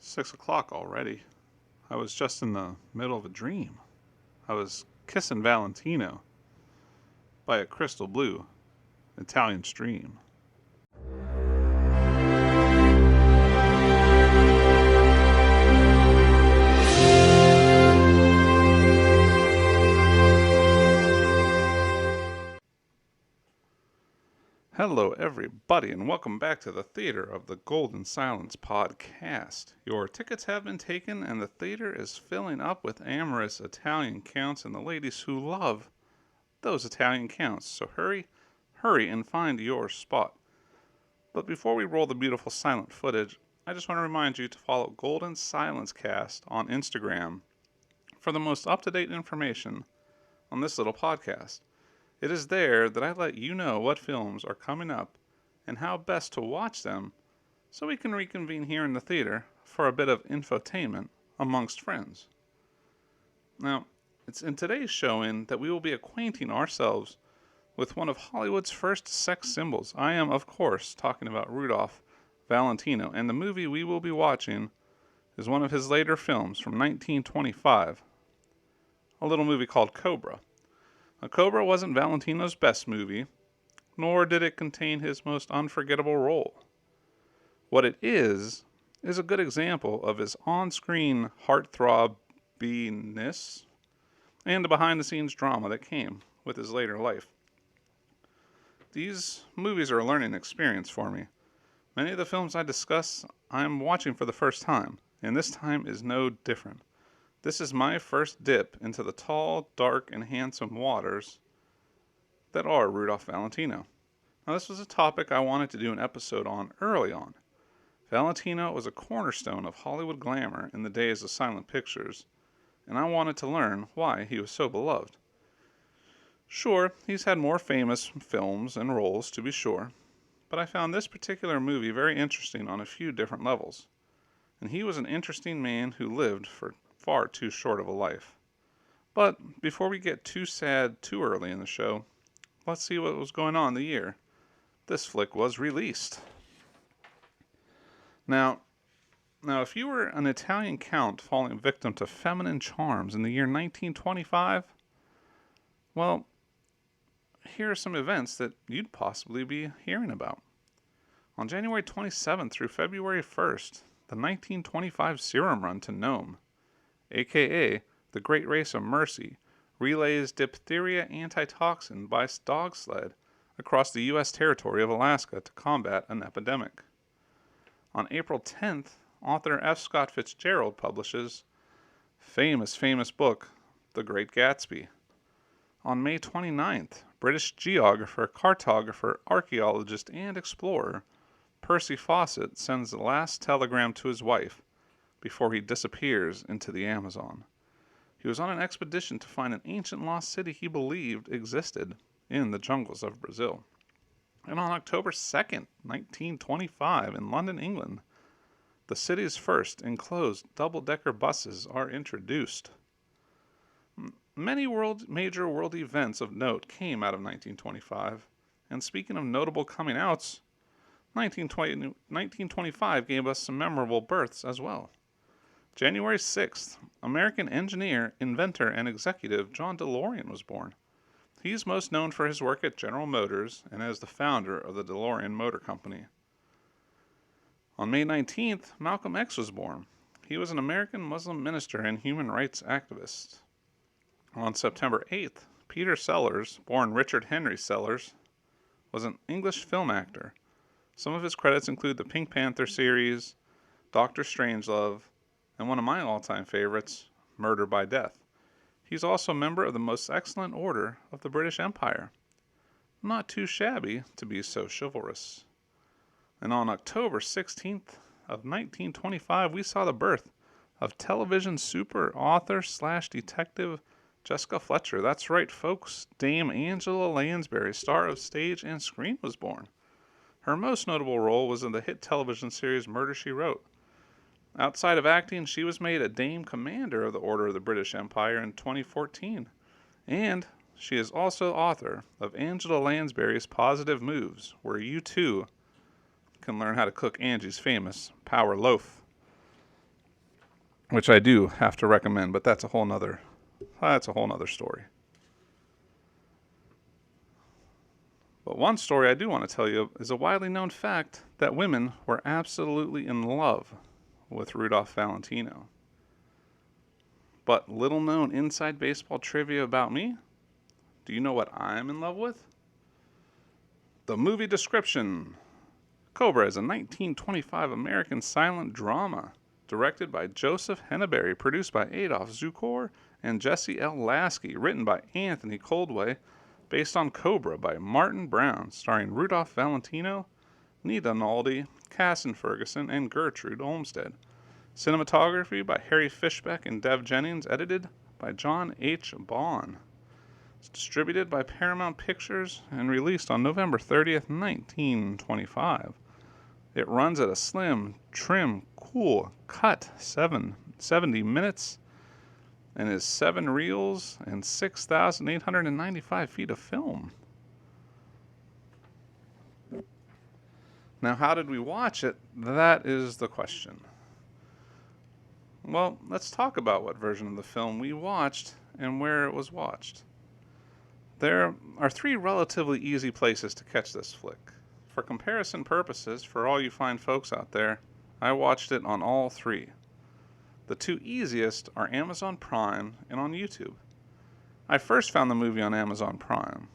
6 o'clock already. I was just in the middle of a dream. I was kissing Valentino by a crystal blue Italian stream. Hello, everybody, and welcome back to the Theater of the Golden Silence podcast. Your tickets have been taken, and the theater is filling up with amorous Italian counts and the ladies who love those Italian counts. So hurry, and find your spot. But before we roll the beautiful silent footage, I just want to remind you to follow Golden Silence Cast on Instagram for the most up-to-date information on this little podcast. It is there that I let you know what films are coming up and how best to watch them so we can reconvene here in the theater for a bit of infotainment amongst friends. Now, it's in today's showing that we will be acquainting ourselves with one of Hollywood's first sex symbols. I am, of course, talking about Rudolph Valentino, and the movie we will be watching is one of his later films from 1925, a little movie called Cobra. Now, Cobra wasn't Valentino's best movie, nor did it contain his most unforgettable role. What it is a good example of his on-screen heartthrobbiness and the behind-the-scenes drama that came with his later life. These movies are a learning experience for me. Many of the films I discuss, I'm watching for the first time, and this time is no different. This is my first dip into the tall, dark, and handsome waters that are Rudolph Valentino. Now, this was a topic I wanted to do an episode on early on. Valentino was a cornerstone of Hollywood glamour in the days of silent pictures, and I wanted to learn why he was so beloved. Sure, he's had more famous films and roles, to be sure, but I found this particular movie very interesting on a few different levels. And he was an interesting man who lived for far too short of a life. But before we get too sad too early in the show, let's see what was going on the year this flick was released. Now, if you were an Italian count falling victim to feminine charms in the year 1925, well, here are some events that you'd possibly be hearing about. On January 27th through February 1st, the 1925 serum run to Nome, aka the Great Race of Mercy, relays diphtheria antitoxin by dog sled across the U.S. territory of Alaska to combat an epidemic. On April 10th, author F. Scott Fitzgerald publishes famous book, The Great Gatsby. On May 29th, British geographer, cartographer, archaeologist, and explorer Percy Fawcett sends the last telegram to his wife before he disappears into the Amazon. He was on an expedition to find an ancient lost city he believed existed in the jungles of Brazil. And on October 2nd, 1925, in London, England, the city's first enclosed double-decker buses are introduced. Many major world events of note came out of 1925, and speaking of notable coming outs, 1925 gave us some memorable births as well. January 6th, American engineer, inventor, and executive John DeLorean was born. He's most known for his work at General Motors and as the founder of the DeLorean Motor Company. On May 19th, Malcolm X was born. He was an American Muslim minister and human rights activist. On September 8th, Peter Sellers, born Richard Henry Sellers, was an English film actor. Some of his credits include the Pink Panther series, Dr. Strangelove, and one of my all-time favorites, Murder by Death. He's also a member of the Most Excellent Order of the British Empire. Not too shabby to be so chivalrous. And on October 16th of 1925, we saw the birth of television super author / detective Jessica Fletcher. That's right, folks. Dame Angela Lansbury, star of stage and screen, was born. Her most notable role was in the hit television series Murder, She Wrote. Outside of acting, she was made a Dame Commander of the Order of the British Empire in 2014. And she is also author of Angela Lansbury's Positive Moves, where you too can learn how to cook Angie's famous Power Loaf. which I do have to recommend, but that's a whole nother story. But one story I do want to tell you is a widely known fact that women were absolutely in love with Rudolph Valentino. But little known inside baseball trivia about me. Do you know what I'm in love with? The movie description. Cobra is a 1925 American silent drama directed by Joseph Henabery, produced by Adolph Zukor and Jesse L. Lasky, written by Anthony Coldway, based on Cobra by Martin Brown, starring Rudolph Valentino, Nita Naldi, Casson Ferguson, and Gertrude Olmsted. Cinematography by Harry Fishbeck and Dev Jennings, edited by John H. Bond. It's distributed by Paramount Pictures and released on November 30th, 1925. It runs at a slim, trim, cool cut 70 minutes and is 7 reels and 6,895 feet of film. Now, how did we watch it? That is the question. Well, let's talk about what version of the film we watched and where it was watched. There are 3 relatively easy places to catch this flick. For comparison purposes, for all you fine folks out there, I watched it on all 3. The 2 easiest are Amazon Prime and on YouTube. I first found the movie on Amazon Prime.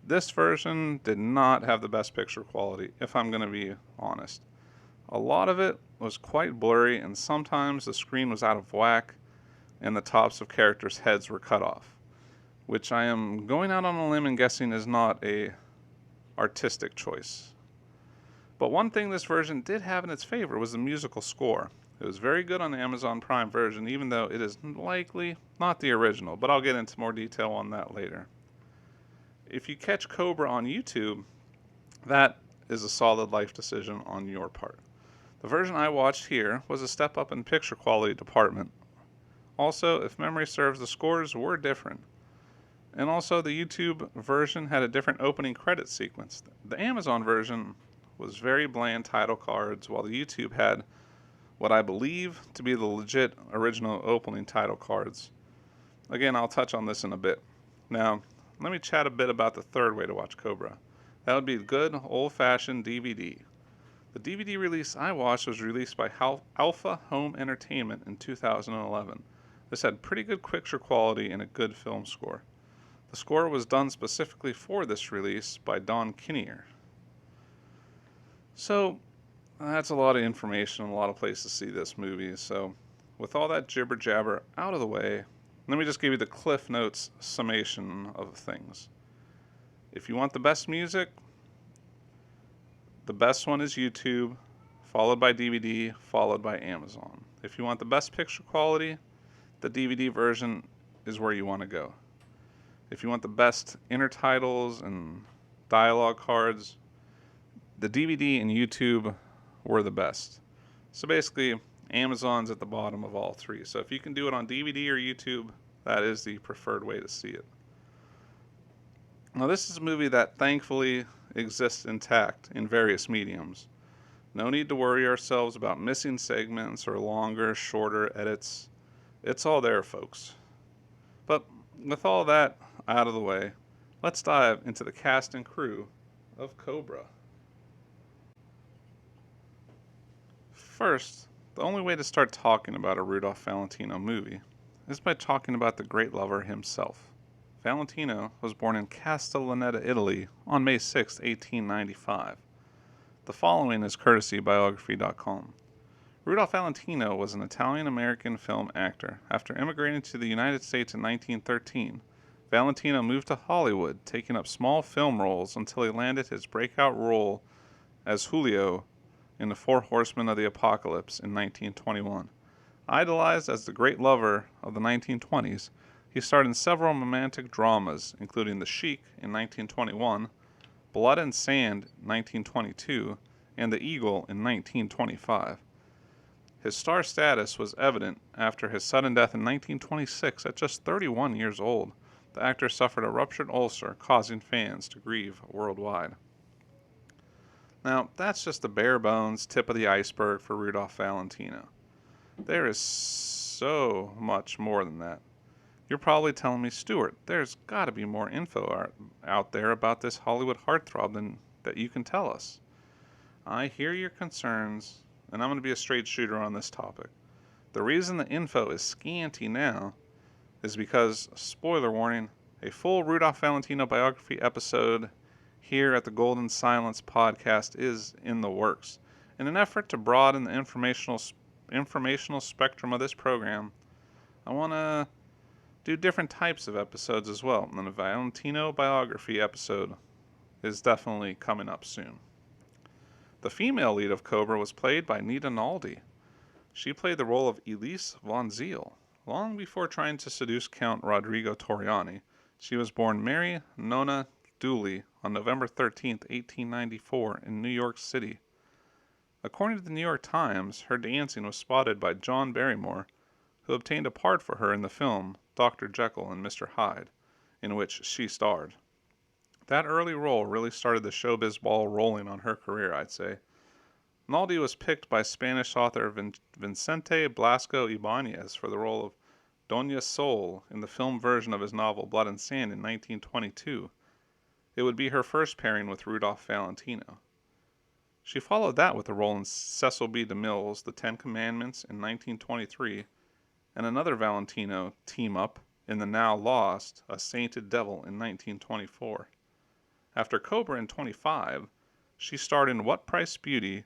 This version did not have the best picture quality, if I'm going to be honest. A lot of it was quite blurry, and sometimes the screen was out of whack and the tops of characters' heads were cut off, which I am going out on a limb and guessing is not a artistic choice. But one thing this version did have in its favor was the musical score. It was very good on the Amazon Prime version, even though it is likely not the original, but I'll get into more detail on that later. If you catch Cobra on YouTube, that is a solid life decision on your part. The version I watched here was a step up in picture quality department. Also, if memory serves, the scores were different. And also, the YouTube version had a different opening credit sequence. The Amazon version was very bland title cards, while the YouTube had what I believe to be the legit original opening title cards. Again, I'll touch on this in a bit. Now, let me chat a bit about the third way to watch Cobra. That would be good old-fashioned DVD. The DVD release I watched was released by Alpha Home Entertainment in 2011. This had pretty good picture quality and a good film score. The score was done specifically for this release by Don Kinnear. So, that's a lot of information and a lot of places to see this movie. So, with all that jibber jabber out of the way, let me just give you the Cliff Notes summation of things. If you want the best music, the best one is YouTube, followed by DVD, followed by Amazon. If you want the best picture quality, the DVD version is where you want to go. If you want the best intertitles and dialogue cards, the DVD and YouTube were the best. So basically, Amazon's at the bottom of all 3. So if you can do it on DVD or YouTube, that is the preferred way to see it. Now, this is a movie that thankfully exists intact in various mediums. No need to worry ourselves about missing segments or longer, shorter edits. It's all there, folks. But with all that out of the way, let's dive into the cast and crew of Cobra. First, the only way to start talking about a Rudolph Valentino movie is by talking about the great lover himself. Valentino was born in Castellaneta, Italy on May 6, 1895. The following is courtesy biography.com. Rudolph Valentino was an Italian-American film actor. After immigrating to the United States in 1913, Valentino moved to Hollywood, taking up small film roles until he landed his breakout role as Julio in The Four Horsemen of the Apocalypse in 1921. Idolized as the great lover of the 1920s, he starred in several romantic dramas, including The Sheik in 1921, Blood and Sand in 1922, and The Eagle in 1925. His star status was evident after his sudden death in 1926 at just 31 years old. The actor suffered a ruptured ulcer, causing fans to grieve worldwide. Now, that's just the bare bones tip of the iceberg for Rudolph Valentino. There is so much more than that. You're probably telling me, Stuart, there's got to be more info out there about this Hollywood heartthrob than that you can tell us. I hear your concerns, and I'm going to be a straight shooter on this topic. The reason the info is scanty now is because, spoiler warning, a full Rudolph Valentino biography episode here at the Golden Silence podcast is in the works. In an effort to broaden the informational spectrum of this program, I want to do different types of episodes as well, and a Valentino biography episode is definitely coming up soon. The female lead of Cobra was played by Nita Naldi. She played the role of Elise von Zeal. Long before trying to seduce Count Rodrigo Torriani, she was born Mary Nona Dooley on November 13, 1894, in New York City. According to the New York Times, her dancing was spotted by John Barrymore, who obtained a part for her in the film Dr. Jekyll and Mr. Hyde, in which she starred. That early role really started the showbiz ball rolling on her career, I'd say. Naldi was picked by Spanish author Vicente Blasco Ibáñez for the role of Doña Sol in the film version of his novel Blood and Sand in 1922. It would be her first pairing with Rudolph Valentino. She followed that with a role in Cecil B. DeMille's The Ten Commandments in 1923, and another Valentino team-up in the now lost A Sainted Devil in 1924. After Cobra in 25, she starred in What Price Beauty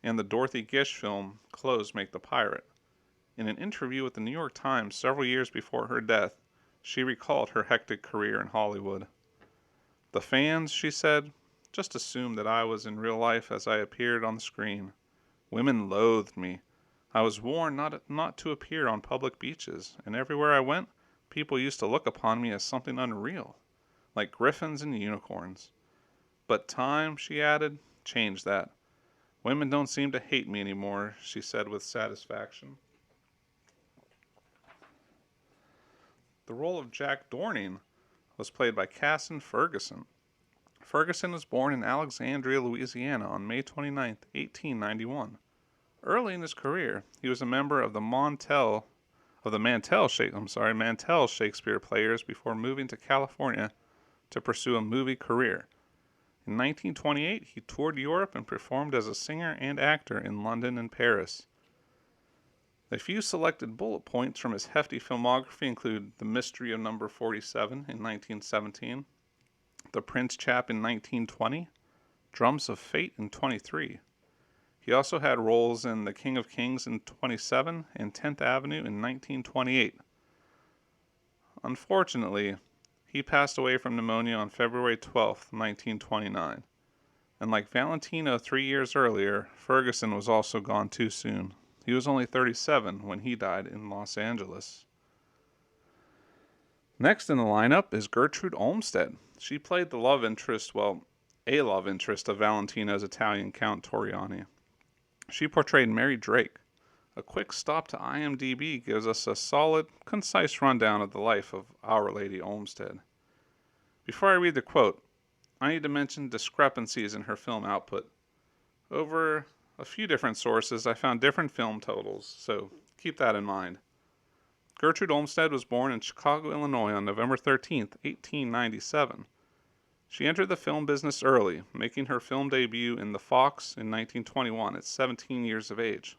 and the Dorothy Gish film Clothes Make the Pirate. In an interview with the New York Times several years before her death, she recalled her hectic career in Hollywood. The fans, she said, just assumed that I was in real life as I appeared on the screen. Women loathed me. I was warned not to appear on public beaches, and everywhere I went, people used to look upon me as something unreal, like griffins and unicorns. But time, she added, changed that. Women don't seem to hate me anymore, she said with satisfaction. The role of Jack Dorning was played by Casson Ferguson. Ferguson was born in Alexandria, Louisiana on May 29, 1891. Early in his career, he was a member of the Mantell Shakespeare Players before moving to California to pursue a movie career. In 1928, he toured Europe and performed as a singer and actor in London and Paris. A few selected bullet points from his hefty filmography include The Mystery of Number 47 in 1917, The Prince Chap in 1920, Drums of Fate in 23. He also had roles in The King of Kings in 27 and 10th Avenue in 1928. Unfortunately, he passed away from pneumonia on February 12, 1929. And like Valentino 3 years earlier, Ferguson was also gone too soon. He was only 37 when he died in Los Angeles. Next in the lineup is Gertrude Olmsted. She played a love interest of Valentino's Italian Count Torriani. She portrayed Mary Drake. A quick stop to IMDb gives us a solid, concise rundown of the life of Our Lady Olmsted. Before I read the quote, I need to mention discrepancies in her film output. Over a few different sources, I found different film totals, so keep that in mind. Gertrude Olmsted was born in Chicago, Illinois on November 13, 1897. She entered the film business early, making her film debut in The Fox in 1921 at 17 years of age.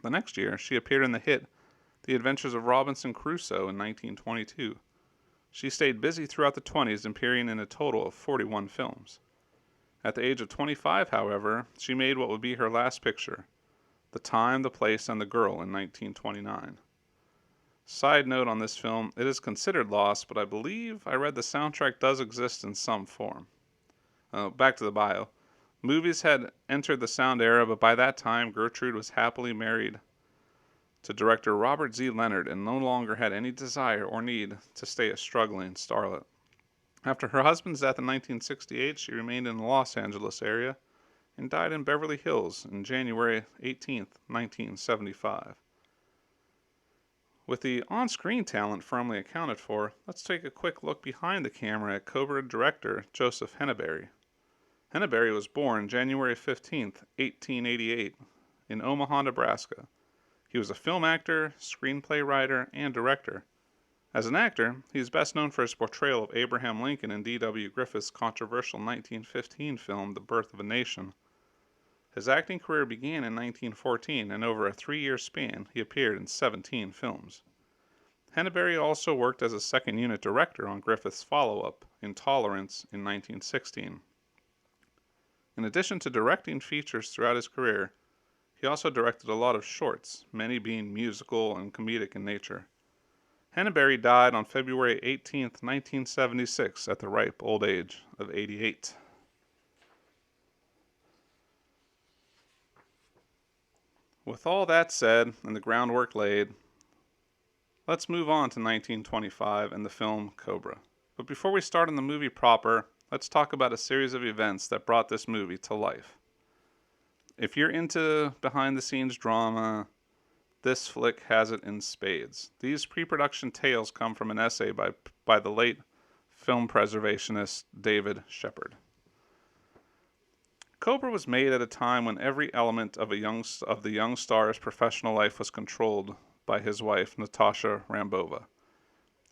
The next year, she appeared in the hit The Adventures of Robinson Crusoe in 1922. She stayed busy throughout the 20s, appearing in a total of 41 films. At the age of 25, however, she made what would be her last picture, The Time, the Place, and the Girl in 1929. Side note on this film, it is considered lost, but I believe I read the soundtrack does exist in some form. Back to the bio. Movies had entered the sound era, but by that time, Gertrude was happily married to director Robert Z. Leonard and no longer had any desire or need to stay a struggling starlet. After her husband's death in 1968, she remained in the Los Angeles area and died in Beverly Hills on January 18, 1975. With the on-screen talent firmly accounted for, let's take a quick look behind the camera at Cobra director Joseph Henabery. Henabery was born January 15, 1888, in Omaha, Nebraska. He was a film actor, screenplay writer, and director. As an actor, he is best known for his portrayal of Abraham Lincoln in D.W. Griffith's controversial 1915 film The Birth of a Nation. His acting career began in 1914, and over a 3-year span, he appeared in 17 films. Henabery also worked as a second-unit director on Griffith's follow-up, Intolerance, in 1916. In addition to directing features throughout his career, he also directed a lot of shorts, many being musical and comedic in nature. Henabery died on February 18, 1976, at the ripe old age of 88. With all that said and the groundwork laid, let's move on to 1925 and the film Cobra. But before we start on the movie proper, let's talk about a series of events that brought this movie to life. If you're into behind-the-scenes drama, this flick has it in spades. These pre-production tales come from an essay by the late film preservationist David Shepard. Cobra was made at a time when every element of the young star's professional life was controlled by his wife, Natasha Rambova.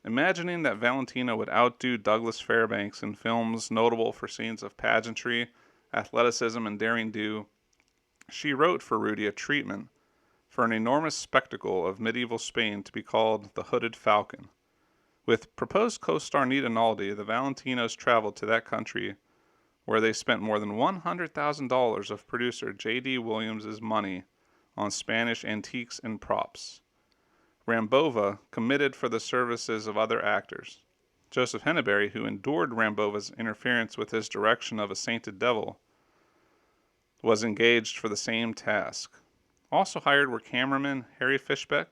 Imagining that Valentino would outdo Douglas Fairbanks in films notable for scenes of pageantry, athleticism, and daring do, she wrote for Rudy a treatment for an enormous spectacle of medieval Spain to be called The Hooded Falcon. With proposed co-star Nita Naldi, the Valentinos traveled to that country, where they spent more than $100,000 of producer J.D. Williams' money on Spanish antiques and props. Rambova committed for the services of other actors. Joseph Henabery, who endured Rambova's interference with his direction of A Sainted Devil, was engaged for the same task. Also hired were cameraman Harry Fishbeck,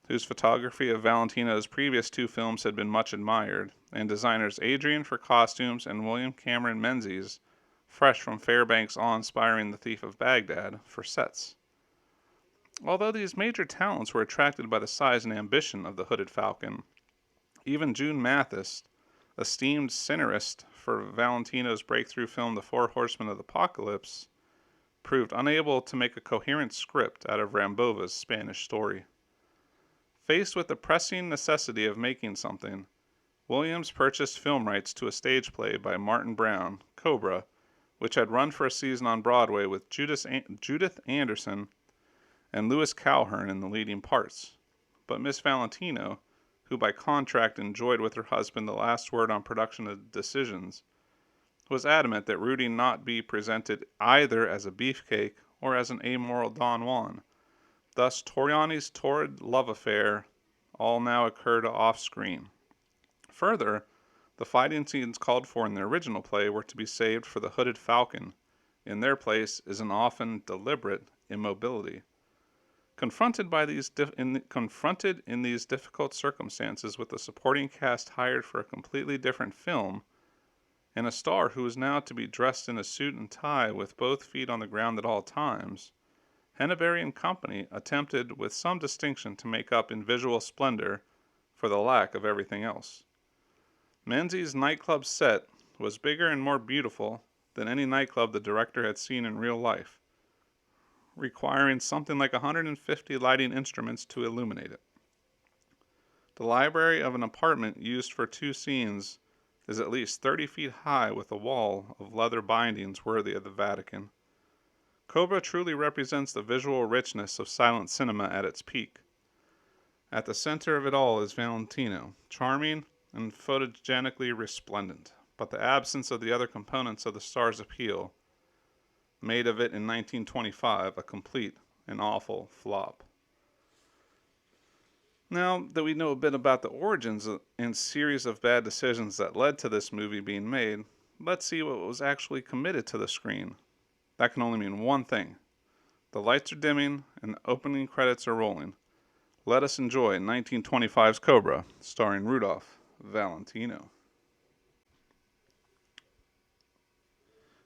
whose photography of Valentino's previous 2 films had been much admired, and designers Adrian for costumes and William Cameron Menzies, fresh from Fairbanks' awe-inspiring The Thief of Baghdad, for sets. Although these major talents were attracted by the size and ambition of the Hooded Falcon, even June Mathis, esteemed scenarist for Valentino's breakthrough film The Four Horsemen of the Apocalypse, proved unable to make a coherent script out of Rambova's Spanish story. Faced with the pressing necessity of making something, Williams purchased film rights to a stage play by Martin Brown, Cobra, which had run for a season on Broadway with Judith Anderson and Louis Calhern in the leading parts. But Miss Valentino, who by contract enjoyed with her husband the last word on production decisions, was adamant that Rudy not be presented either as a beefcake or as an amoral Don Juan. Thus, Toriani's torrid love affair all now occurred off-screen. Further, the fighting scenes called for in the original play were to be saved for the Hooded Falcon. In their place is an often deliberate immobility. Confronted in these difficult circumstances with a supporting cast hired for a completely different film, and a star who was now to be dressed in a suit and tie with both feet on the ground at all times, Henabery and company attempted with some distinction to make up in visual splendor for the lack of everything else. Menzies' nightclub set was bigger and more beautiful than any nightclub the director had seen in real life, requiring something like 150 lighting instruments to illuminate it. The library of an apartment used for 2 scenes is at least 30 feet high with a wall of leather bindings worthy of the Vatican. Cobra truly represents the visual richness of silent cinema at its peak. At the center of it all is Valentino, charming and photogenically resplendent, but the absence of the other components of the star's appeal made of it in 1925 a complete and awful flop. Now that we know a bit about the origins and series of bad decisions that led to this movie being made, let's see what was actually committed to the screen. That can only mean one thing. The lights are dimming and the opening credits are rolling. Let us enjoy 1925's Cobra, starring Rudolph Valentino.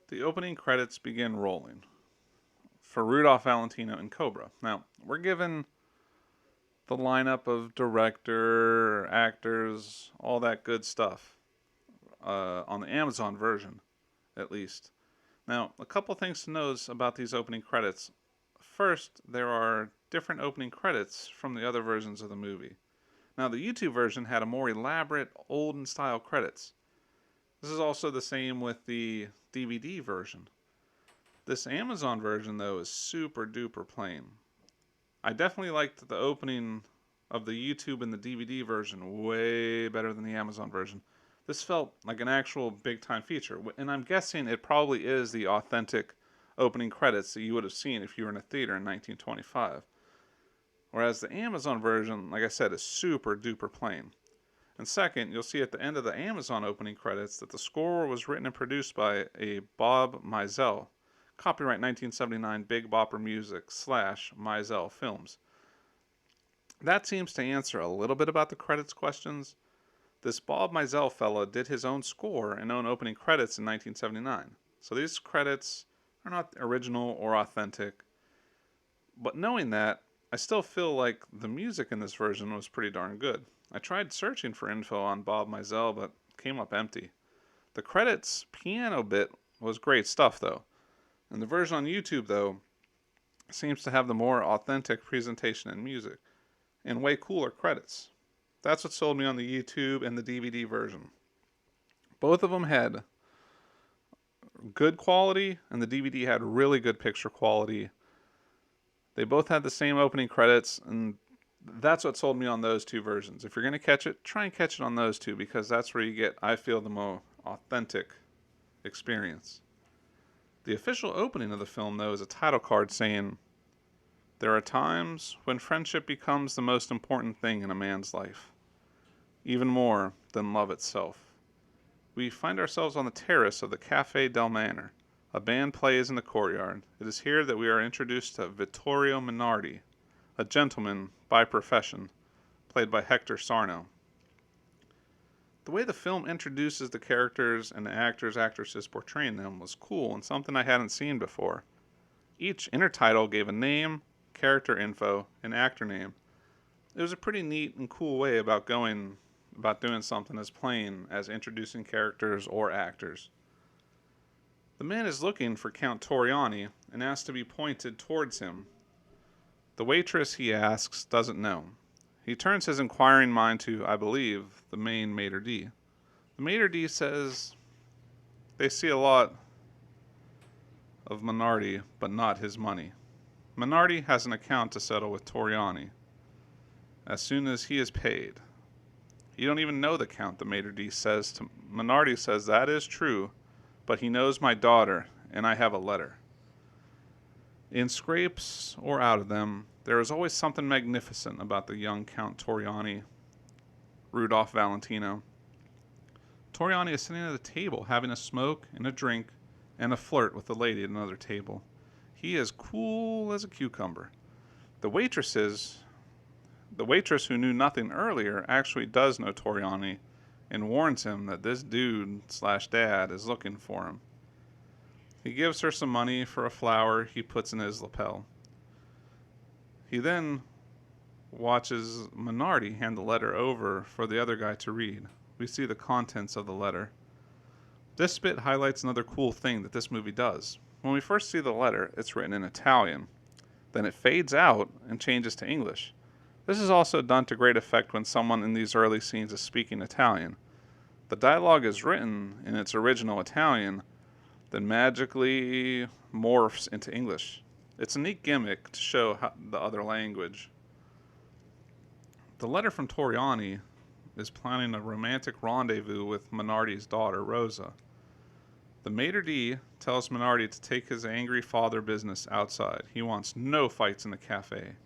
The opening credits begin rolling for Rudolph Valentino and Cobra. Now, we're given the lineup of director, actors, all that good stuff on the Amazon version, at least. Now, a couple things to notice about these opening credits. First, there are different opening credits from the other versions of the movie. Now, the YouTube version had a more elaborate, olden style credits. This is also the same with the DVD version. This Amazon version, though, is super duper plain. I definitely liked the opening of the YouTube and the DVD version way better than the Amazon version. This felt like an actual big time feature, and I'm guessing it probably is the authentic opening credits that you would have seen if you were in a theater in 1925. Whereas the Amazon version, like I said, is super duper plain. And second, you'll see at the end of the Amazon opening credits that the score was written and produced by a Bob Mizell. Copyright 1979 Big Bopper Music / Mizell Films. That seems to answer a little bit about the credits questions. This Bob Mizell fella did his own score and own opening credits in 1979. So these credits are not original or authentic. But knowing that, I still feel like the music in this version was pretty darn good. I tried searching for info on Bob Mizell, but came up empty. The credits piano bit was great stuff, though. And the version on YouTube, though, seems to have the more authentic presentation and music, and way cooler credits. That's what sold me on the YouTube and the DVD version. Both of them had good quality, and the DVD had really good picture quality. They both had the same opening credits, and that's what sold me on those two versions. If you're going to catch it, try and catch it on those two, because that's where you get, I feel, the more authentic experience. The official opening of the film, though, is a title card saying, "There are times when friendship becomes the most important thing in a man's life, even more than love itself." We find ourselves on the terrace of the Café del Manor. A band plays in the courtyard. It is here that we are introduced to Vittorio Minardi, a gentleman by profession, played by Hector Sarno. The way the film introduces the characters and the actresses portraying them was cool and something I hadn't seen before. Each intertitle gave a name, character info, and actor name. It was a pretty neat and cool way about doing something as plain as introducing characters or actors. The man is looking for Count Torriani and asks to be pointed towards him. The waitress he asks doesn't know. He turns his inquiring mind to, I believe, the main maitre d'. The maitre d' says they see a lot of Minardi, but not his money. Minardi has an account to settle with Torriani. As soon as he is paid. You don't even know the Count, the maitre d' says. Minardi says that is true, but he knows my daughter, and I have a letter. In scrapes or out of them, there is always something magnificent about the young Count Torriani, Rudolph Valentino. Torriani is sitting at a table having a smoke and a drink and a flirt with the lady at another table. He is cool as a cucumber. The waitress who knew nothing earlier actually does know Torriani and warns him that this dude/dad is looking for him. He gives her some money for a flower he puts in his lapel. He then watches Minardi hand the letter over for the other guy to read. We see the contents of the letter. This bit highlights another cool thing that this movie does. When we first see the letter, it's written in Italian. Then it fades out and changes to English. This is also done to great effect when someone in these early scenes is speaking Italian. The dialogue is written in its original Italian, then magically morphs into English. It's a neat gimmick to show the other language. The letter from Torriani is planning a romantic rendezvous with Minardi's daughter, Rosa. The maitre d' tells Minardi to take his angry father business outside. He wants no fights in the cafe.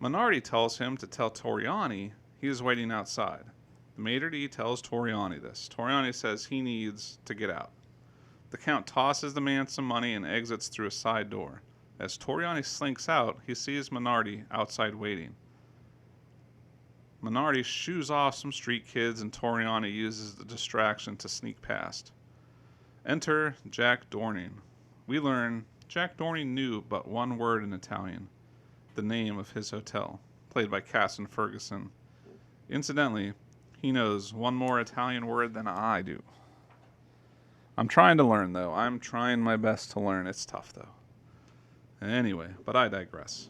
Minardi tells him to tell Torriani he is waiting outside. The maitre d' tells Torriani this. Torriani says he needs to get out. The Count tosses the man some money and exits through a side door. As Torriani slinks out, he sees Minardi outside waiting. Minardi shoos off some street kids and Torriani uses the distraction to sneak past. Enter Jack Dorning. We learn Jack Dorning knew but one word in Italian, the name of his hotel, played by Casson Ferguson. Incidentally, he knows one more Italian word than I do. I'm trying to learn, though. I'm trying my best to learn. It's tough, though. Anyway, but I digress.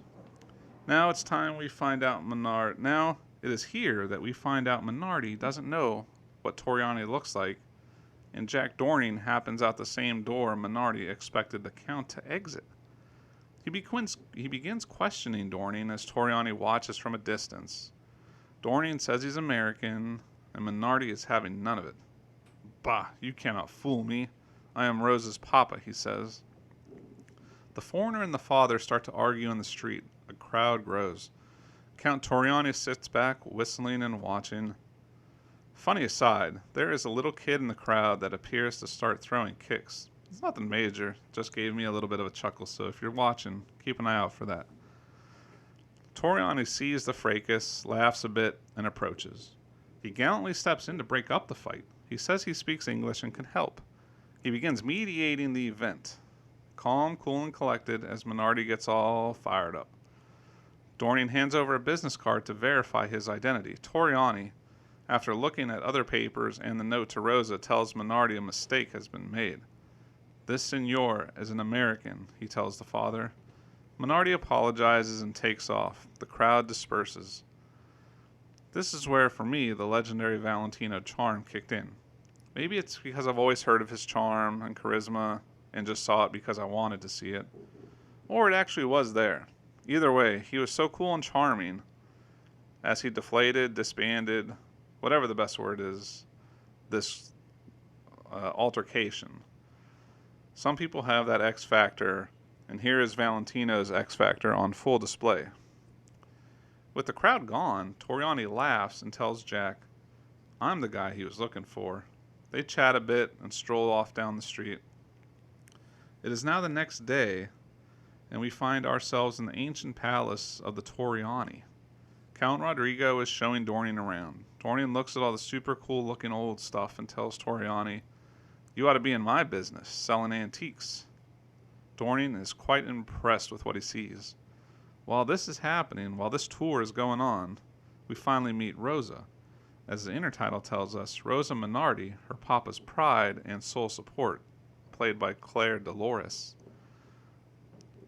Now it's time we find out Minardi. Now it is here that we find out Minardi doesn't know what Toriani looks like, and Jack Dorning happens out the same door Minardi expected the Count to exit. He begins questioning Dorning as Toriani watches from a distance. Dorning says he's American, and Minardi is having none of it. Bah, you cannot fool me. I am Rosa's papa, he says. The foreigner and the father start to argue in the street. A crowd grows. Count Toriani sits back, whistling and watching. Funny aside, there is a little kid in the crowd that appears to start throwing kicks. It's nothing major, just gave me a little bit of a chuckle, so if you're watching, keep an eye out for that. Toriani sees the fracas, laughs a bit, and approaches. He gallantly steps in to break up the fight. He says he speaks English and can help. He begins mediating the event. Calm, cool, and collected as Minardi gets all fired up. Dorning hands over a business card to verify his identity. Toriani, after looking at other papers and the note to Rosa, tells Minardi a mistake has been made. This senor is an American, he tells the father. Minardi apologizes and takes off. The crowd disperses. This is where, for me, the legendary Valentino charm kicked in. Maybe it's because I've always heard of his charm and charisma and just saw it because I wanted to see it. Or it actually was there. Either way, he was so cool and charming as he deflated, disbanded, whatever the best word is, this altercation. Some people have that X factor, and here is Valentino's X factor on full display. With the crowd gone, Toriani laughs and tells Jack, I'm the guy he was looking for. They chat a bit and stroll off down the street. It is now the next day, and we find ourselves in the ancient palace of the Toriani. Count Rodrigo is showing Dorning around. Dorning looks at all the super cool looking old stuff and tells Toriani, you ought to be in my business, selling antiques. Dorning is quite impressed with what he sees. While this is happening, while this tour is going on, we finally meet Rosa. As the intertitle tells us, Rosa Minardi, her papa's pride and sole support, played by Claire Dolores.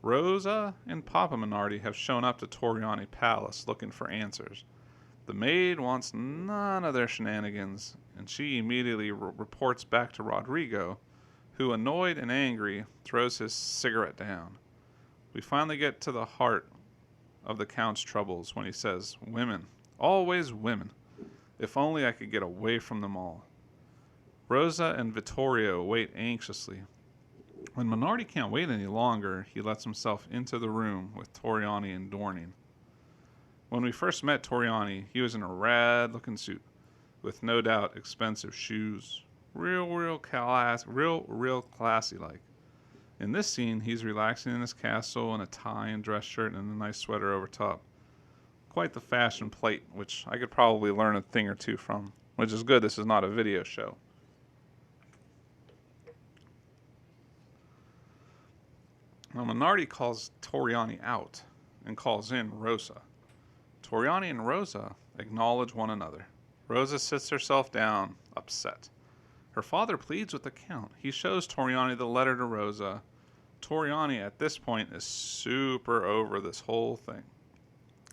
Rosa and Papa Minardi have shown up to Toriani Palace looking for answers. The maid wants none of their shenanigans, and she immediately reports back to Rodrigo, who, annoyed and angry, throws his cigarette down. We finally get to the heart of the Count's troubles when he says, women, always women. If only I could get away from them all. Rosa and Vittorio wait anxiously. When Minardi can't wait any longer, he lets himself into the room with Toriani and Dorning. When we first met Toriani, he was in a rad-looking suit, with no doubt expensive shoes. Real classy-like. In this scene, he's relaxing in his castle in a tie and dress shirt and a nice sweater over top. Quite the fashion plate, which I could probably learn a thing or two from, which is good this is not a video show. Now, Minardi calls Toriani out and calls in Rosa. Toriani and Rosa acknowledge one another. Rosa sits herself down, upset. Her father pleads with the Count. He shows Toriani the letter to Rosa. Toriani, at this point, is super over this whole thing.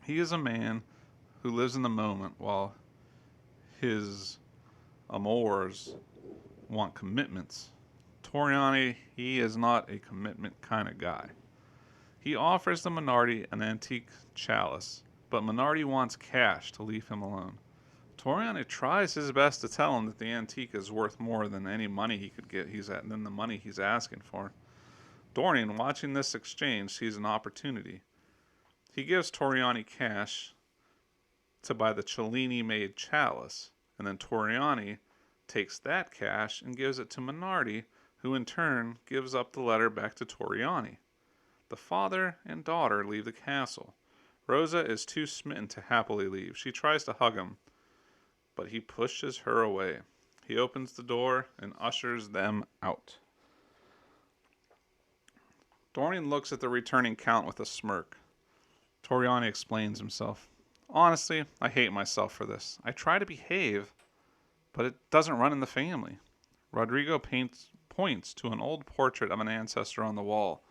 He is a man who lives in the moment while his amours want commitments. Toriani, he is not a commitment kind of guy. He offers the Minardi an antique chalice, but Minardi wants cash to leave him alone. Toriani tries his best to tell him that the antique is worth more than any money he could get than the money he's asking for. Dorning, watching this exchange, sees an opportunity. He gives Toriani cash to buy the Cellini-made chalice, and then Toriani takes that cash and gives it to Minardi, who in turn gives up the letter back to Toriani. The father and daughter leave the castle. Rosa is too smitten to happily leave. She tries to hug him, but he pushes her away. He opens the door and ushers them out. Dorning looks at the returning Count with a smirk. Toriani explains himself. Honestly, I hate myself for this. I try to behave, but it doesn't run in the family. Rodrigo points to an old portrait of an ancestor on the wall.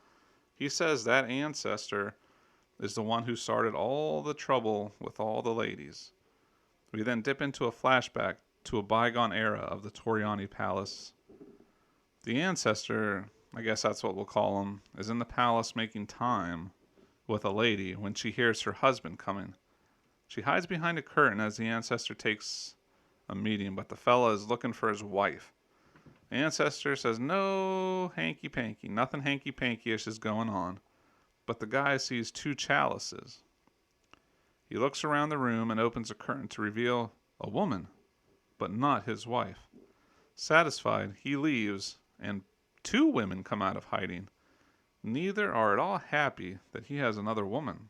He says that ancestor is the one who started all the trouble with all the ladies. We then dip into a flashback to a bygone era of the Toriani Palace. The ancestor, I guess that's what we'll call him, is in the palace making time with a lady when she hears her husband coming. She hides behind a curtain as the ancestor takes a meeting, but the fella is looking for his wife. The ancestor says no hanky panky, nothing hanky panky-ish is going on, but the guy sees two chalices. He looks around the room and opens a curtain to reveal a woman, but not his wife. Satisfied, he leaves, and two women come out of hiding. Neither are at all happy that he has another woman.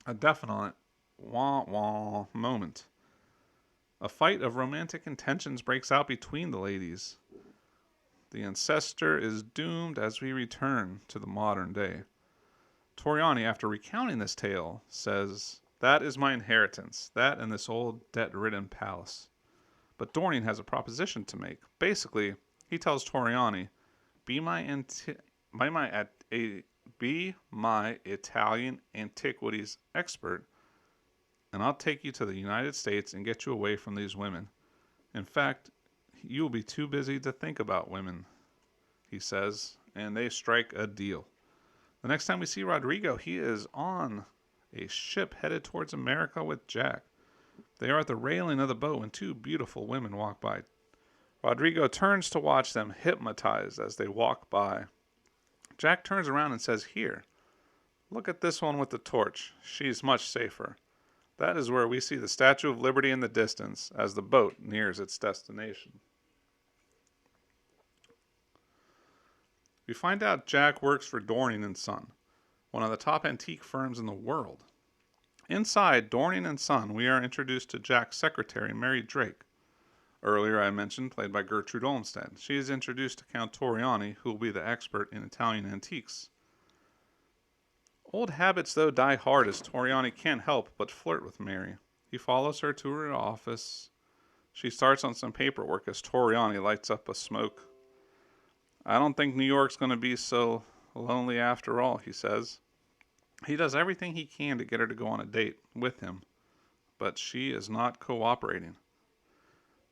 A definite wah-wah moment. A fight of romantic intentions breaks out between the ladies. The ancestor is doomed as we return to the modern day. Toriani, after recounting this tale, says, "That is my inheritance, that and this old debt-ridden palace." But Dorning has a proposition to make. Basically, he tells Toriani, be my Italian antiquities expert, and I'll take you to the United States and get you away from these women. In fact, you'll be too busy to think about women, he says, and they strike a deal. The next time we see Rodrigo, he is on a ship headed towards America with Jack. They are at the railing of the boat when two beautiful women walk by. Rodrigo turns to watch them, hypnotized as they walk by. Jack turns around and says, "Here, look at this one with the torch. She's much safer." That is where we see the Statue of Liberty in the distance as the boat nears its destination. We find out Jack works for Dorning and Son, one of the top antique firms in the world. Inside Dorning and Son, we are introduced to Jack's secretary, Mary Drake. Earlier I mentioned, played by Gertrude Olmsted. She is introduced to Count Toriani, who will be the expert in Italian antiques. Old habits, though, die hard as Toriani can't help but flirt with Mary. He follows her to her office. She starts on some paperwork as Toriani lights up a smoke. "I don't think New York's going to be so lonely after all," he says. He does everything he can to get her to go on a date with him, but she is not cooperating.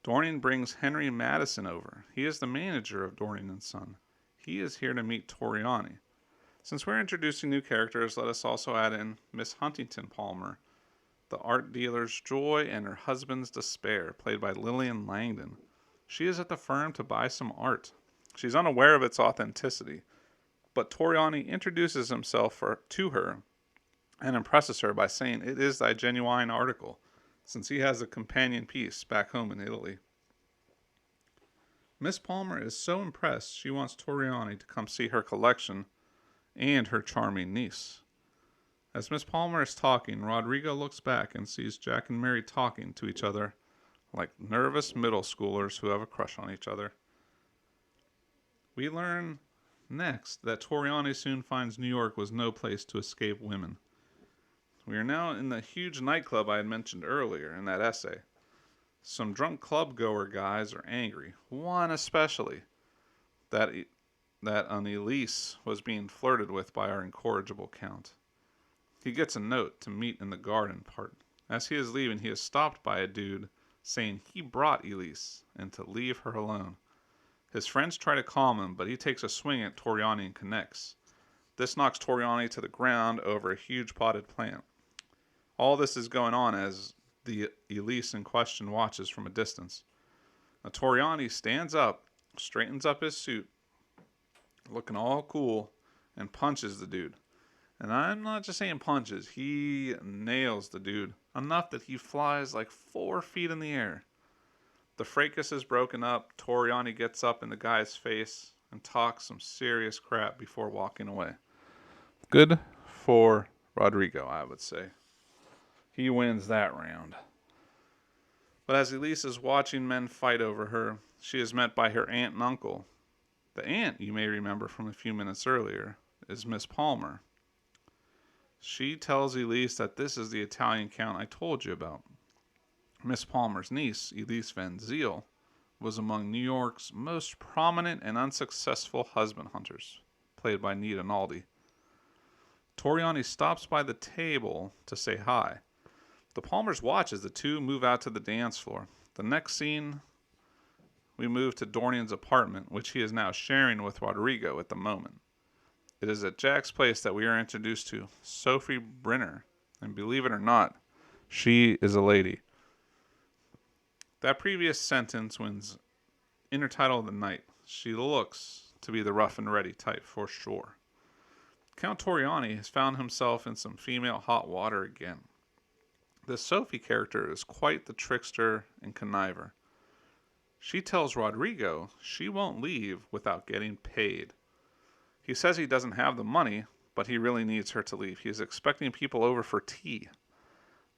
Dorning brings Henry Madison over. He is the manager of Dorning and Son. He is here to meet Toriani. Since we're introducing new characters, let us also add in Miss Huntington Palmer, the art dealer's joy and her husband's despair, played by Lillian Langdon. She is at the firm to buy some art. She's unaware of its authenticity, but Toriani introduces himself to her and impresses her by saying it is a genuine article, since he has a companion piece back home in Italy. Miss Palmer is so impressed she wants Toriani to come see her collection and her charming niece. As Miss Palmer is talking, Rodrigo looks back and sees Jack and Mary talking to each other like nervous middle schoolers who have a crush on each other. We learn next that Toriani soon finds New York was no place to escape women. We are now in the huge nightclub I had mentioned earlier in that essay. Some drunk club-goer guys are angry, one especially, that an Elise was being flirted with by our incorrigible Count. He gets a note to meet in the garden part. As he is leaving, he is stopped by a dude saying he brought Elise and to leave her alone. His friends try to calm him, but he takes a swing at Toriani and connects. This knocks Toriani to the ground over a huge potted plant. All this is going on as the Elise in question watches from a distance. Now, Toriani stands up, straightens up his suit, looking all cool, and punches the dude. And I'm not just saying punches, he nails the dude, enough that he flies like 4 feet in the air. The fracas is broken up. Toriani gets up in the guy's face and talks some serious crap before walking away. Good for Rodrigo, I would say. He wins that round. But as Elise is watching men fight over her, she is met by her aunt and uncle. The aunt, you may remember from a few minutes earlier, is Miss Palmer. She tells Elise that this is the Italian Count I told you about. Miss Palmer's niece, Elise Van Zyl, was among New York's most prominent and unsuccessful husband hunters, played by Nita Naldi. Toriani stops by the table to say hi. The Palmers watch as the two move out to the dance floor. The next scene, we move to Dornian's apartment, which he is now sharing with Rodrigo at the moment. It is at Jack's place that we are introduced to Sophie Brenner, and believe it or not, she is a lady. That previous sentence wins inner title of the night. She looks to be the rough and ready type for sure. Count Toriani has found himself in some female hot water again. This Sophie character is quite the trickster and conniver. She tells Rodrigo she won't leave without getting paid. He says he doesn't have the money, but he really needs her to leave. He is expecting people over for tea.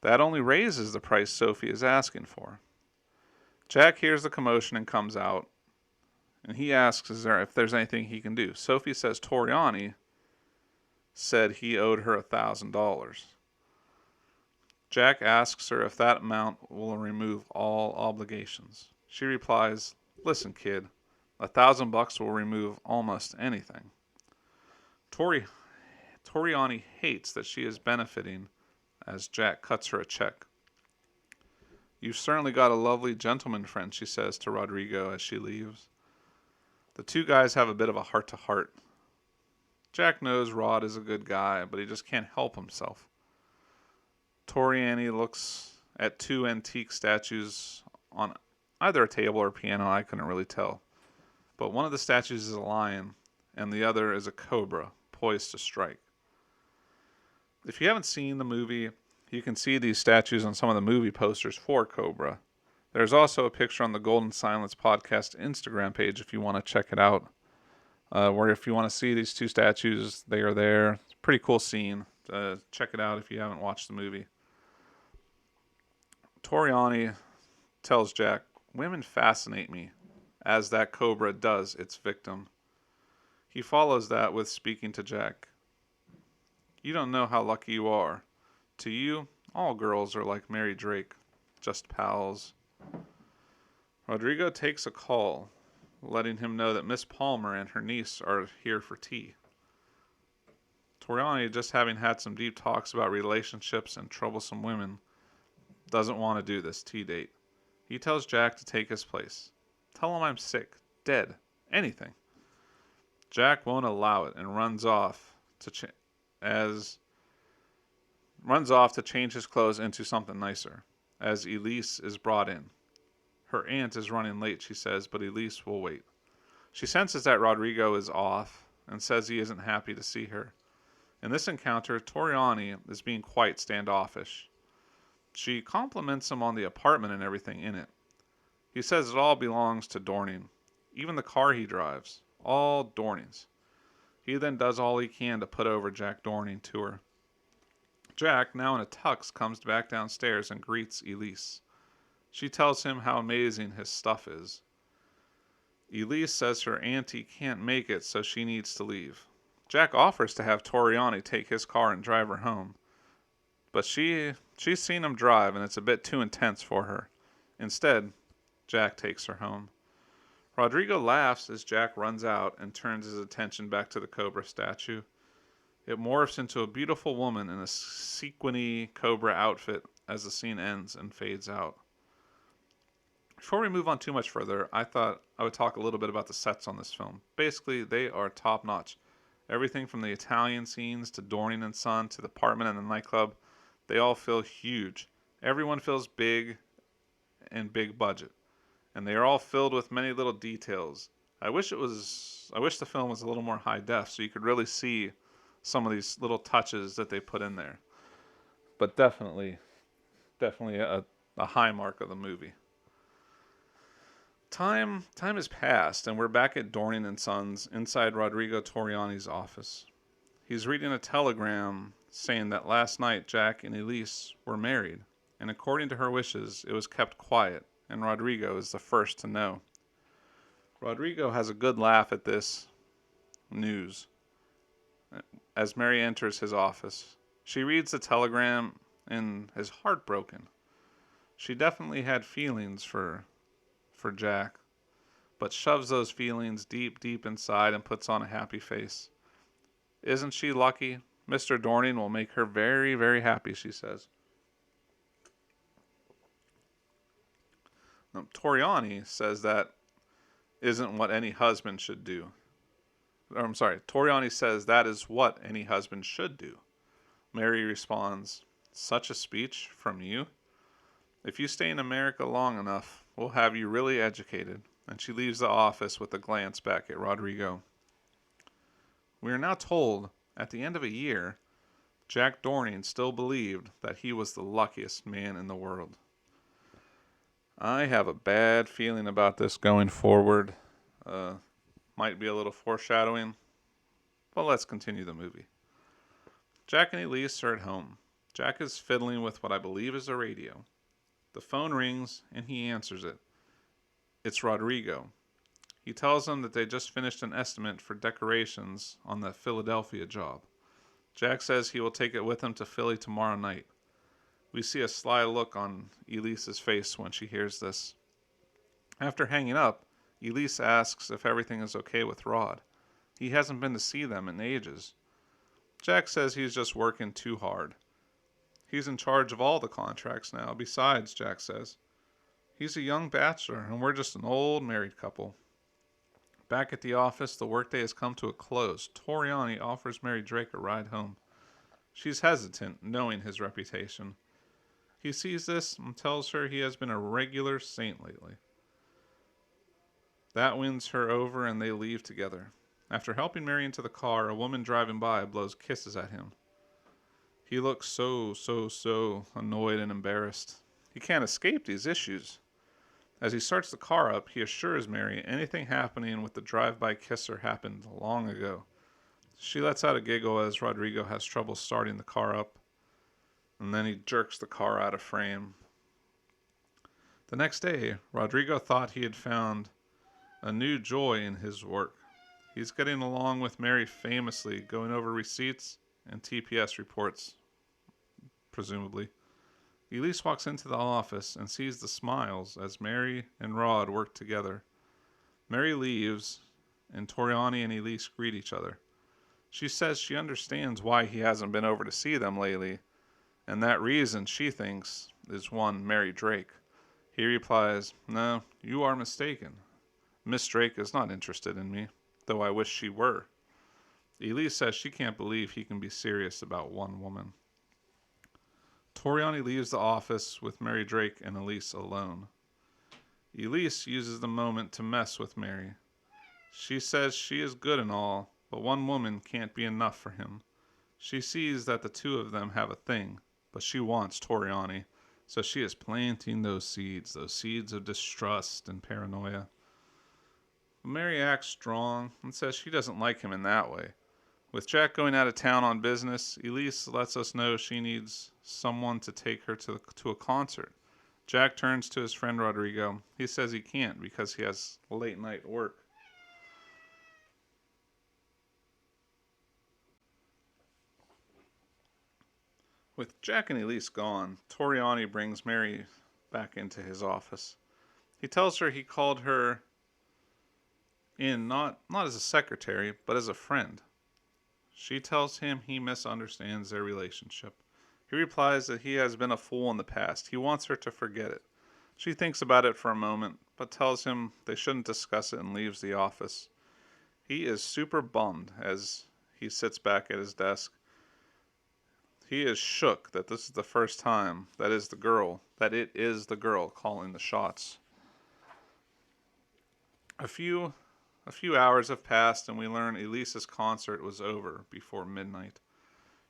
That only raises the price Sophie is asking for. Jack hears the commotion and comes out, and he asks if there's anything he can do. Sophie says Toriani said he owed her $1,000. Jack asks her if that amount will remove all obligations. She replies, "Listen, kid, $1,000 will remove almost anything." Toriani hates that she is benefiting as Jack cuts her a check. "You've certainly got a lovely gentleman friend," she says to Rodrigo as she leaves. The two guys have a bit of a heart-to-heart. Jack knows Rod is a good guy, but he just can't help himself. Toriani looks at two antique statues on either a table or a piano, I couldn't really tell. But one of the statues is a lion, and the other is a cobra, poised to strike. If you haven't seen the movie, you can see these statues on some of the movie posters for Cobra. There's also a picture on the Golden Silence podcast Instagram page if you want to check it out. Where if you want to see these two statues, they are there. It's a pretty cool scene. Check it out if you haven't watched the movie. Toriani tells Jack, "Women fascinate me, as that cobra does its victim." He follows that with speaking to Jack. "You don't know how lucky you are. To you, all girls are like Mary Drake, just pals." Rodrigo takes a call, letting him know that Miss Palmer and her niece are here for tea. Toriani, just having had some deep talks about relationships and troublesome women, doesn't want to do this tea date. He tells Jack to take his place. "Tell him I'm sick, dead, anything." Jack won't allow it and runs off to change his clothes into something nicer, as Elise is brought in. Her aunt is running late, she says, but Elise will wait. She senses that Rodrigo is off and says he isn't happy to see her. In this encounter, Toriani is being quite standoffish. She compliments him on the apartment and everything in it. He says it all belongs to Dorning, even the car he drives, all Dorning's. He then does all he can to put over Jack Dorning to her. Jack, now in a tux, comes back downstairs and greets Elise. She tells him how amazing his stuff is. Elise says her auntie can't make it, so she needs to leave. Jack offers to have Toriani take his car and drive her home, but she's seen him drive and it's a bit too intense for her. Instead, Jack takes her home. Rodrigo laughs as Jack runs out and turns his attention back to the Cobra statue. It morphs into a beautiful woman in a sequiny Cobra outfit as the scene ends and fades out. Before we move on too much further, I thought I would talk a little bit about the sets on this film. Basically, they are top-notch. Everything from the Italian scenes to Dorning and Son to the apartment and the nightclub, they all feel huge. Everyone feels big and big budget. And they are all filled with many little details. I wish the film was a little more high def so you could really see some of these little touches that they put in there. But definitely a high mark of the movie. Time has passed, and we're back at Dorning and Sons inside Rodrigo Toriani's office. He's reading a telegram saying that last night Jack and Elise were married, and according to her wishes, it was kept quiet, and Rodrigo is the first to know. Rodrigo has a good laugh at this news as Mary enters his office. She reads the telegram and is heartbroken. She definitely had feelings for Jack, but shoves those feelings deep inside and puts on a happy face. Isn't she lucky? Mr. Dorning will make her very, very happy, she says. Now, Toriani says that isn't what any husband should do. Toriani says that is what any husband should do. Mary responds, such a speech from you? If you stay in America long enough, we'll have you really educated. And she leaves the office with a glance back at Rodrigo. We are now told, at the end of a year, Jack Dorning still believed that he was the luckiest man in the world. I have a bad feeling about this going forward. Might be a little foreshadowing, but let's continue the movie. Jack and Elise are at home. Jack is fiddling with what I believe is a radio. The phone rings, and he answers it. It's Rodrigo. He tells them that they just finished an estimate for decorations on the Philadelphia job. Jack says he will take it with him to Philly tomorrow night. We see a sly look on Elise's face when she hears this. After hanging up, Elise asks if everything is okay with Rod. He hasn't been to see them in ages. Jack says he's just working too hard. He's in charge of all the contracts now. Besides, Jack says, he's a young bachelor and we're just an old married couple. Back at the office, the workday has come to a close. Toriani offers Mary Drake a ride home. She's hesitant, knowing his reputation. He sees this and tells her he has been a regular saint lately. That wins her over and they leave together. After helping Mary into the car, a woman driving by blows kisses at him. He looks so annoyed and embarrassed. He can't escape these issues. As he starts the car up, he assures Mary anything happening with the drive-by kisser happened long ago. She lets out a giggle as Rodrigo has trouble starting the car up, and then he jerks the car out of frame. The next day, Rodrigo thought he had found a new joy in his work. He's getting along with Mary famously, going over receipts and TPS reports, presumably. Elise walks into the office and sees the smiles as Mary and Rod work together. Mary leaves, and Toriani and Elise greet each other. She says she understands why he hasn't been over to see them lately, and that reason, she thinks, is one Mary Drake. He replies, no, you are mistaken. Miss Drake is not interested in me, though I wish she were. Elise says she can't believe he can be serious about one woman. Toriani leaves the office with Mary Drake and Elise alone. Elise uses the moment to mess with Mary. She says she is good and all, but one woman can't be enough for him. She sees that the two of them have a thing, but she wants Toriani, so she is planting those seeds of distrust and paranoia. But Mary acts strong and says she doesn't like him in that way. With Jack going out of town on business, Elise lets us know she needs someone to take her to a concert. Jack turns to his friend Rodrigo. He says he can't because he has late night work. With Jack and Elise gone, Toriani brings Mary back into his office. He tells her he called her in not as a secretary, but as a friend. She tells him he misunderstands their relationship. He replies that he has been a fool in the past. He wants her to forget it. She thinks about it for a moment, but tells him they shouldn't discuss it and leaves the office. He is super bummed as he sits back at his desk. He is shook that this is the first time that it is the girl calling the shots. A few hours have passed and we learn Elise's concert was over before midnight.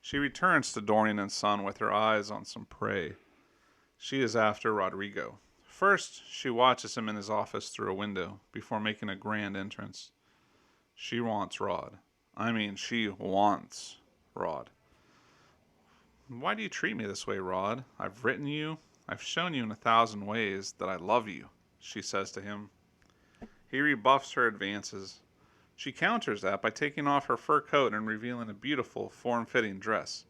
She returns to Dorning and Son with her eyes on some prey. She is after Rodrigo. First, she watches him in his office through a window before making a grand entrance. She wants Rod. She wants Rod. Why do you treat me this way, Rod? I've written you. I've shown you in 1,000 ways that I love you, she says to him. He rebuffs her advances. She counters that by taking off her fur coat and revealing a beautiful, form-fitting dress.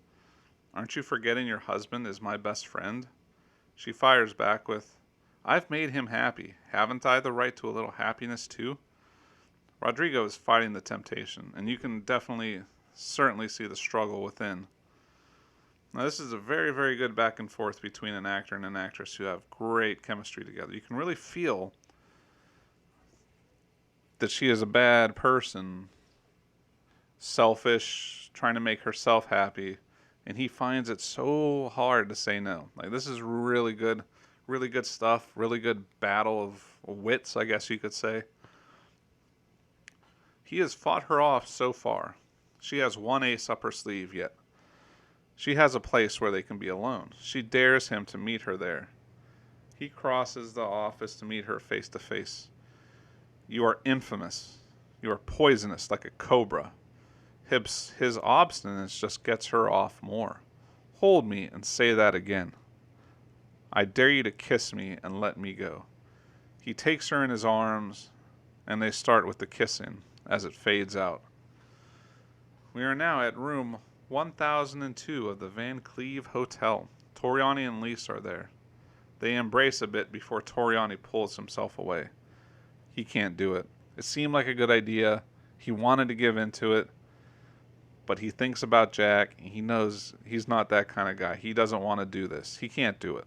Aren't you forgetting your husband is my best friend? She fires back with, I've made him happy. Haven't I the right to a little happiness too? Rodrigo is fighting the temptation, and you can definitely certainly see the struggle within. Now, this is a very, very good back and forth between an actor and an actress who have great chemistry together. You can really feel that she is a bad person, selfish, trying to make herself happy, and he finds it so hard to say no. Like, this is really good stuff, really good battle of wits, I guess you could say. He has fought her off so far. She has one ace up her sleeve yet. She has a place where they can be alone. She dares him to meet her there. He crosses the office to meet her face to face. You are infamous. You are poisonous like a cobra. His obstinance just gets her off more. Hold me and say that again. I dare you to kiss me and let me go. He takes her in his arms, and they start with the kissing as it fades out. We are now at room 1002 of the Van Cleve Hotel. Toriani and Lise are there. They embrace a bit before Toriani pulls himself away. He can't do it. It seemed like a good idea. He wanted to give into it, but he thinks about Jack. He knows he's not that kind of guy. He doesn't want to do this. He can't do it.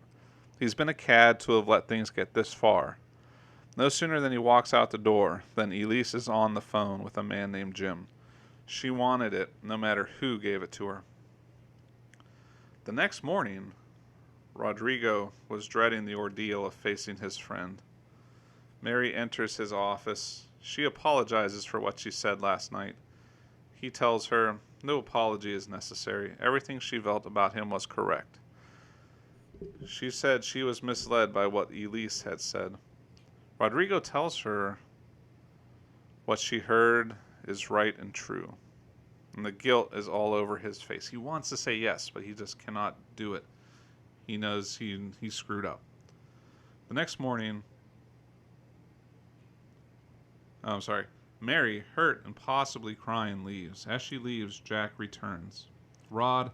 He's been a cad to have let things get this far. No sooner than he walks out the door than Elise is on the phone with a man named Jim. She wanted it, no matter who gave it to her. The next morning, Rodrigo was dreading the ordeal of facing his friend. Mary enters his office. She apologizes for what she said last night. He tells her no apology is necessary. Everything she felt about him was correct. She said she was misled by what Elise had said. Rodrigo tells her what she heard is right and true. And the guilt is all over his face. He wants to say yes, but he just cannot do it. He knows he screwed up. The next morning, Mary, hurt and possibly crying, leaves. As she leaves, Jack returns. Rod,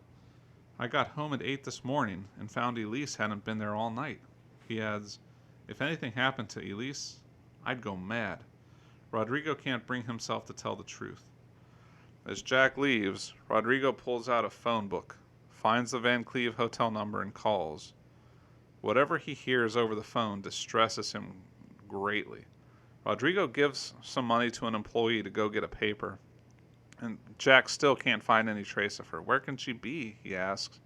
I got home at 8 this morning and found Elise hadn't been there all night. He adds, if anything happened to Elise, I'd go mad. Rodrigo can't bring himself to tell the truth. As Jack leaves, Rodrigo pulls out a phone book, finds the Van Cleve hotel number, and calls. Whatever he hears over the phone distresses him greatly. Rodrigo gives some money to an employee to go get a paper, and Jack still can't find any trace of her. Where can she be? He asks.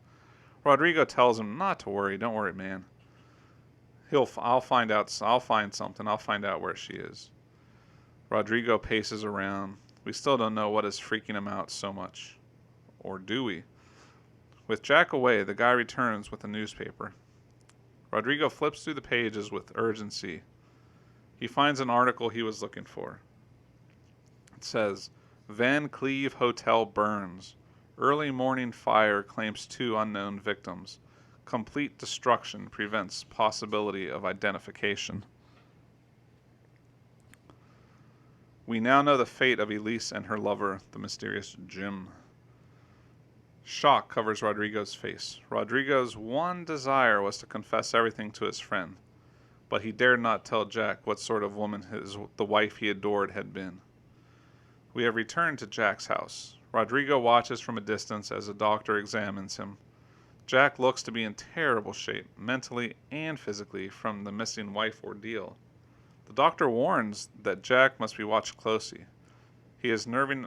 Rodrigo tells him not to worry. Don't worry, man. I'll find out. I'll find something. I'll find out where she is. Rodrigo paces around. We still don't know what is freaking him out so much. Or do we? With Jack away, the guy returns with a newspaper. Rodrigo flips through the pages with urgency. He finds an article he was looking for. It says, Van Cleve Hotel burns. Early morning fire claims 2 unknown victims. Complete destruction prevents possibility of identification. We now know the fate of Elise and her lover, the mysterious Jim. Shock covers Rodrigo's face. Rodrigo's one desire was to confess everything to his friend, but he dared not tell Jack what sort of woman the wife he adored had been. We have returned to Jack's house. Rodrigo watches from a distance as a doctor examines him. Jack looks to be in terrible shape, mentally and physically, from the missing wife ordeal. The doctor warns that Jack must be watched closely. He is nearing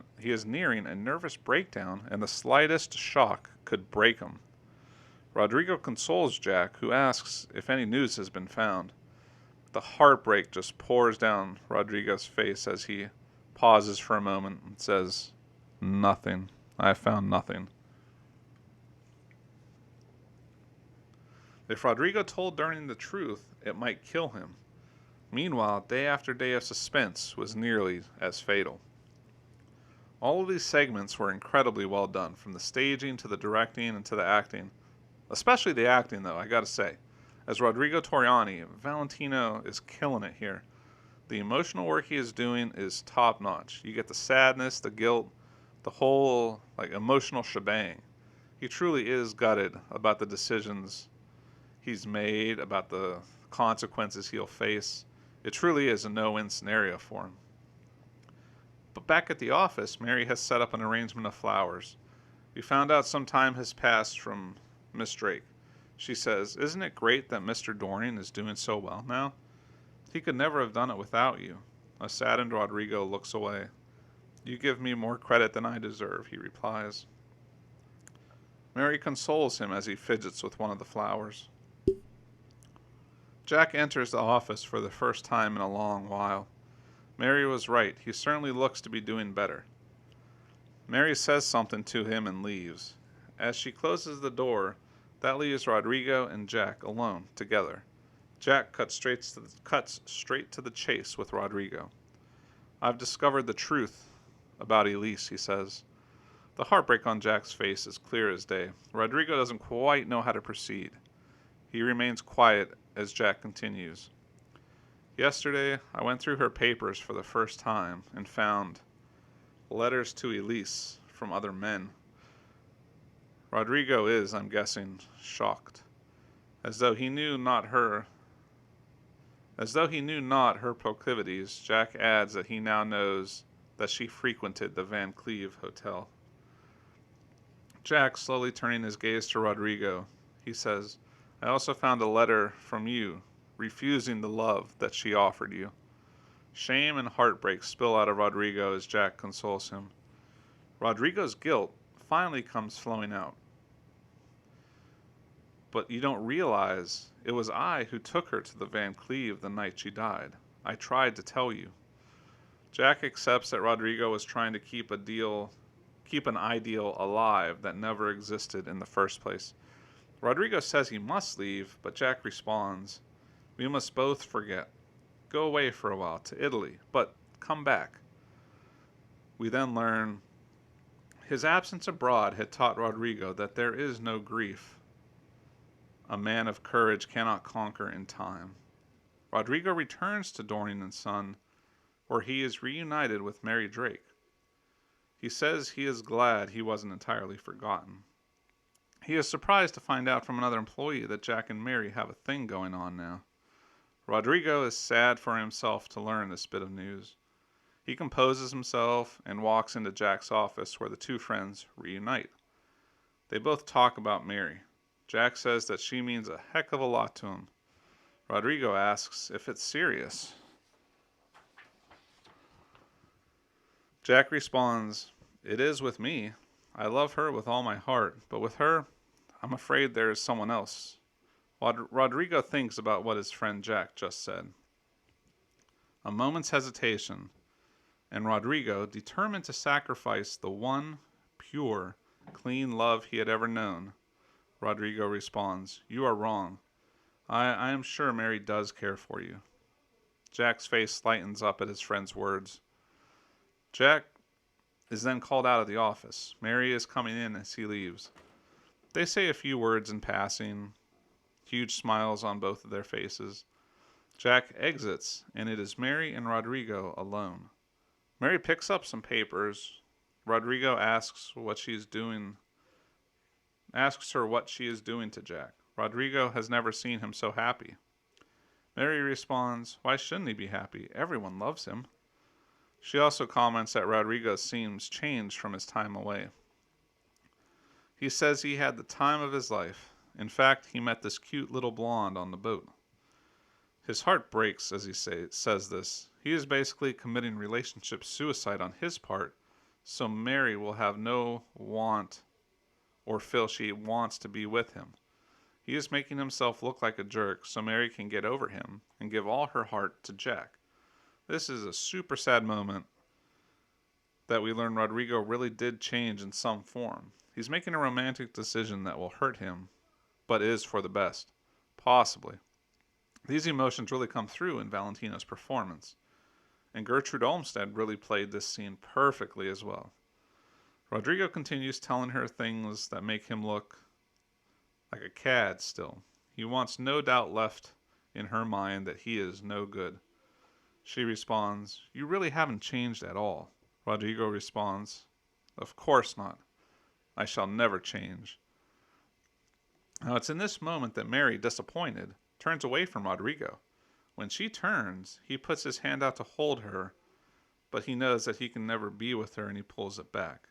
a nervous breakdown, and the slightest shock could break him. Rodrigo consoles Jack, who asks if any news has been found. The heartbreak just pours down Rodrigo's face as he pauses for a moment and says, Nothing. I found nothing. If Rodrigo told Durning the truth, it might kill him. Meanwhile, day after day of suspense was nearly as fatal. All of these segments were incredibly well done, from the staging to the directing and to the acting. Especially the acting, though, I gotta say. As Rodrigo Toriani, Valentino is killing it here. The emotional work he is doing is top-notch. You get the sadness, the guilt, the whole emotional shebang. He truly is gutted about the decisions he's made, about the consequences he'll face. It truly is a no-win scenario for him. But back at the office, Mary has set up an arrangement of flowers. We found out some time has passed from Miss Drake. She says, "Isn't it great that Mr. Dorning is doing so well now? He could never have done it without you." A saddened Rodrigo looks away. "You give me more credit than I deserve," he replies. Mary consoles him as he fidgets with one of the flowers. Jack enters the office for the first time in a long while. Mary was right. He certainly looks to be doing better. Mary says something to him and leaves. As she closes the door, that leaves Rodrigo and Jack alone, together. Jack cuts straight to the chase with Rodrigo. "I've discovered the truth about Elise," he says. The heartbreak on Jack's face is clear as day. Rodrigo doesn't quite know how to proceed. He remains quiet as Jack continues. "Yesterday, I went through her papers for the first time and found letters to Elise from other men." Rodrigo is, I'm guessing, shocked. As though he knew not her proclivities, Jack adds that he now knows that she frequented the Van Cleve Hotel. Jack, slowly turning his gaze to Rodrigo, he says, "I also found a letter from you, refusing the love that she offered you." Shame and heartbreak spill out of Rodrigo as Jack consoles him. Rodrigo's guilt finally comes flowing out. "But you don't realize it was I who took her to the Van Cleve the night she died. I tried to tell you." Jack accepts that Rodrigo was trying to keep an ideal alive that never existed in the first place. Rodrigo says he must leave, but Jack responds, "We must both forget. Go away for a while to Italy, but come back." We then learn his absence abroad had taught Rodrigo that there is no grief a man of courage cannot conquer in time. Rodrigo returns to Dorning and Son, where he is reunited with Mary Drake. He says he is glad he wasn't entirely forgotten. He is surprised to find out from another employee that Jack and Mary have a thing going on now. Rodrigo is sad for himself to learn this bit of news. He composes himself and walks into Jack's office where the two friends reunite. They both talk about Mary. Jack says that she means a heck of a lot to him. Rodrigo asks if it's serious. Jack responds, "It is with me. I love her with all my heart, but with her, I'm afraid there is someone else." Rodrigo thinks about what his friend Jack just said. A moment's hesitation, and Rodrigo, determined to sacrifice the one pure, clean love he had ever known, Rodrigo responds, "You are wrong. I am sure Mary does care for you." Jack's face lightens up at his friend's words. Jack is then called out of the office. Mary is coming in as he leaves. They say a few words in passing, huge smiles on both of their faces. Jack exits, and it is Mary and Rodrigo alone. Mary picks up some papers. Rodrigo asks her what she is doing to Jack. Rodrigo has never seen him so happy. Mary responds, "Why shouldn't he be happy? Everyone loves him." She also comments that Rodrigo seems changed from his time away. He says he had the time of his life. In fact, he met this cute little blonde on the boat. His heart breaks as he says this. He is basically committing relationship suicide on his part, so Mary will have no want or feel she wants to be with him. He is making himself look like a jerk so Mary can get over him and give all her heart to Jack. This is a super sad moment that we learn Rodrigo really did change in some form. He's making a romantic decision that will hurt him, but is for the best. Possibly. These emotions really come through in Valentino's performance, and Gertrude Olmsted really played this scene perfectly as well. Rodrigo continues telling her things that make him look like a cad still. He wants no doubt left in her mind that he is no good. She responds, "You really haven't changed at all." Rodrigo responds, "Of course not. I shall never change." Now it's in this moment that Mary, disappointed, turns away from Rodrigo. When she turns, he puts his hand out to hold her, but he knows that he can never be with her and he pulls it back.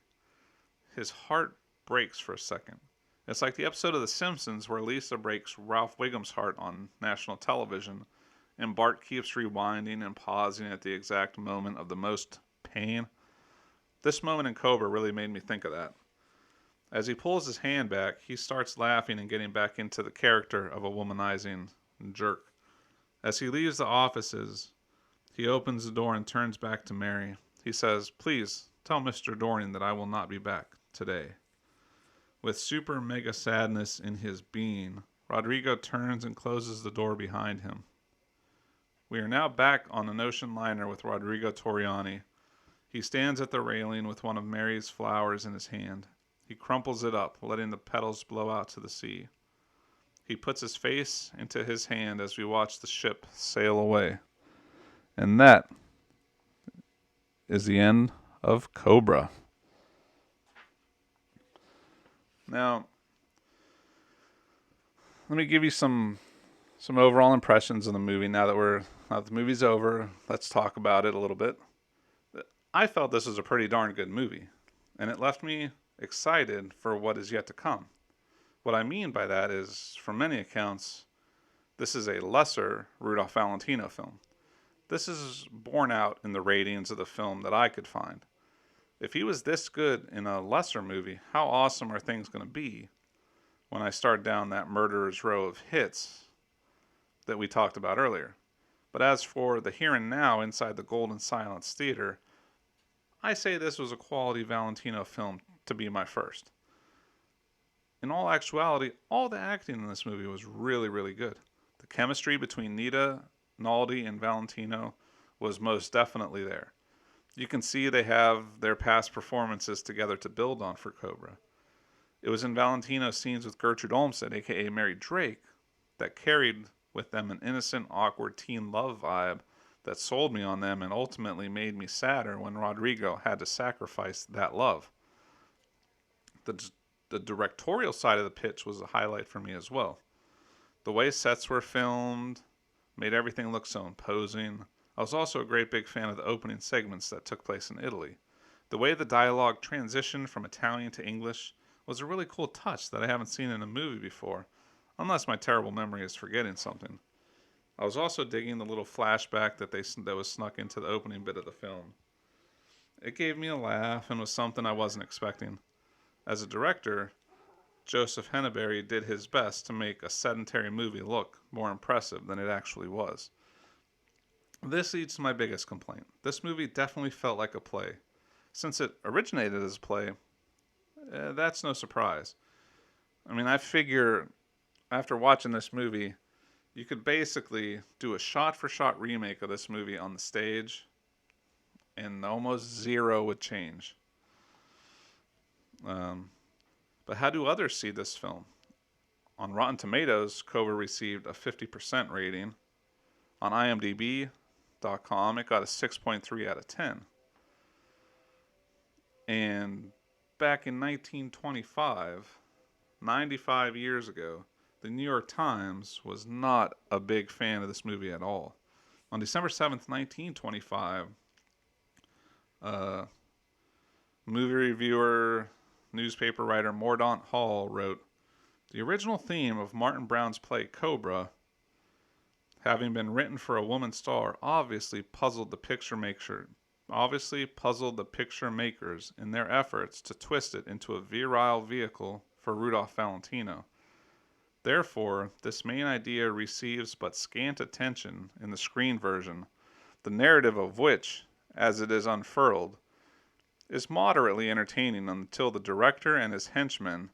His heart breaks for a second. It's like the episode of The Simpsons where Lisa breaks Ralph Wiggum's heart on national television, and Bart keeps rewinding and pausing at the exact moment of the most pain. This moment in Cobra really made me think of that. As he pulls his hand back, he starts laughing and getting back into the character of a womanizing jerk. As he leaves the offices, he opens the door and turns back to Mary. He says, "Please tell Mr. Dorning that I will not be back today." With super mega sadness in his being, Rodrigo turns and closes the door behind him. We are now back on an ocean liner with Rodrigo Toriani. He stands at the railing with one of Mary's flowers in his hand. He crumples it up, letting the petals blow out to the sea. He puts his face into his hand as we watch the ship sail away. And that is the end of Cobra. Now, let me give you some overall impressions of the movie. Now that the movie's over, let's talk about it a little bit. I felt this was a pretty darn good movie, and it left me excited for what is yet to come. What I mean by that is, from many accounts, this is a lesser Rudolph Valentino film. This is borne out in the ratings of the film that I could find. If he was this good in a lesser movie, how awesome are things going to be when I start down that murderer's row of hits that we talked about earlier? But as for the here and now inside the Golden Silence Theater, I say this was a quality Valentino film to be my first. In all actuality, all the acting in this movie was really, really good. The chemistry between Nita, Naldi, and Valentino was most definitely there. You can see they have their past performances together to build on for Cobra. It was in Valentino's scenes with Gertrude Olmsted, aka Mary Drake, that carried with them an innocent, awkward teen love vibe that sold me on them and ultimately made me sadder when Rodrigo had to sacrifice that love. The directorial side of the pitch was a highlight for me as well. The way sets were filmed made everything look so imposing. I was also a great big fan of the opening segments that took place in Italy. The way the dialogue transitioned from Italian to English was a really cool touch that I haven't seen in a movie before, unless my terrible memory is forgetting something. I was also digging the little flashback that was snuck into the opening bit of the film. It gave me a laugh and was something I wasn't expecting. As a director, Joseph Henabery did his best to make a sedentary movie look more impressive than it actually was. This leads to my biggest complaint. This movie definitely felt like a play. Since it originated as a play, that's no surprise. I mean, I figure after watching this movie, you could basically do a shot-for-shot remake of this movie on the stage, and almost zero would change. But how do others see this film? On Rotten Tomatoes, Cobra received a 50% rating. On IMDb.com, it got a 6.3 out of 10. And back in 1925, 95 years ago, the New York Times was not a big fan of this movie at all. On December 7th, 1925, movie reviewer, newspaper writer Mordaunt Hall wrote, "The original theme of Martin Brown's play Cobra, having been written for a woman star, obviously puzzled the picture makers in their efforts to twist it into a virile vehicle for Rudolph Valentino. Therefore, this main idea receives but scant attention in the screen version, the narrative of which, as it is unfurled, is moderately entertaining until the director and his henchmen